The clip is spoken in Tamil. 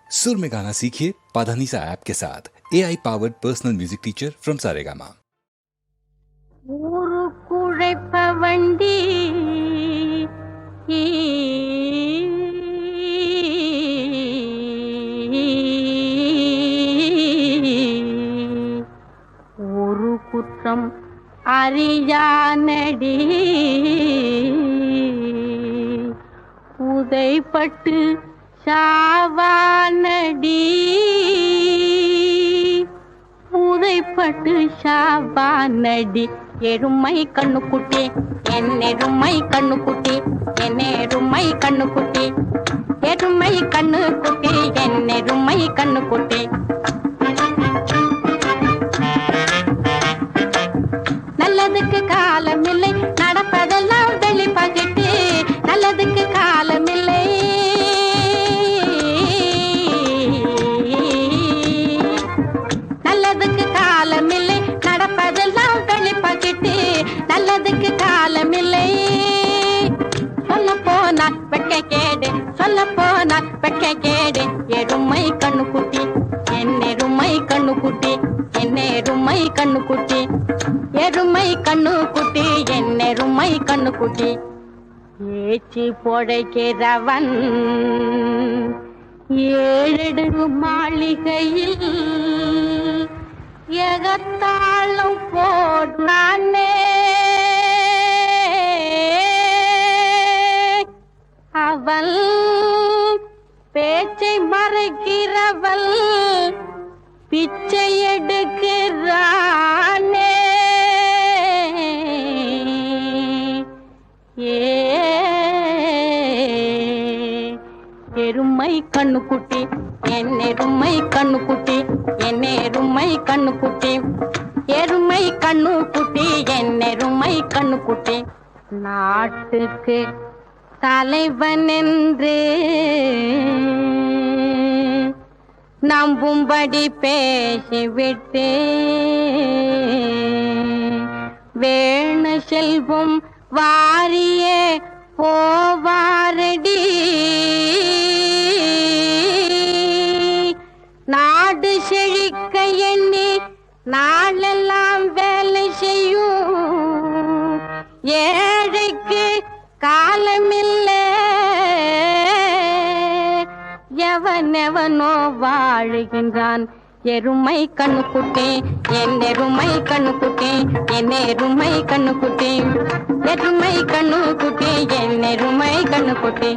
सुर में गाना सीखिए पाधानीसा ऐप के साथ। AI powered personal music teacher from Saregama. ஊரு குழைப்ப வண்டி ஒரு குற்றம் அறியானடி உதைப்பட்டு சாவானடி உதைப்பட்டு சாவானடி எருமை கண்ணுக்குட்டி என்னெருமை கண்ணுக்குட்டி என்னெருமை கண்ணுக்குட்டி எருமை கண்ணுக்குட்டி என்னெருமை கண்ணுக்குட்டி நல்லதுக்கு காலமில்லை நடப்பதெல்லாம் வெளிப்பாக்கிட்டு நல்லதுக்கு காலமில்லை நல்லதுக்கு காலமில்லை நடப்பதெல்லாம் வெளிப்பாக்கிட்டு நல்லதுக்கு காலமில்லை சொல்ல போனா வெட்க கேடு சொல்ல போனா வெட்க கேடு எருமை கண்ணுக்குட்டி என்னெருமை கண்ணுக்குட்டி என்னெருமை கண்ணுக்குட்டி எருமை கண்ணுக்குட்டி என்னெருமை கண்ணுக்குட்டி ஏச்சி பொழைக்கிறவன் ஏழெடு மாளிகையில் எகத்தாளம் போடுறானே அவள் பேச்சை மறைக்கிறவள் பிச்சை எடுக்கிறானே எருமை கண்ணுக்குட்டி என்னெருமை கண்ணுக்குட்டி என்னெருமை கண்ணுக்குட்டி எருமை கண்ணுக்குட்டி என்னெருமை கண்ணுக்குட்டி நாட்டுக்கு தலைவன் என்று நம்பும்படி பேசிவிட்டு வேணு செல்வம் வாரியே போவாரடி நாடு செழிக்க எண்ணி நாளெல்லாம் வேலை செய்யும் ஏழைக்கு காலமில்லை எவனெவனோ வாழுகின்றான் எருமை கண்ணுக்குட்டி என்னெருமை கண்ணுக்குட்டி என்னெருமை கண்ணுக்குட்டி எருமை கண்ணுக்குட்டி என்னெருமை கண்ணுக்குட்டி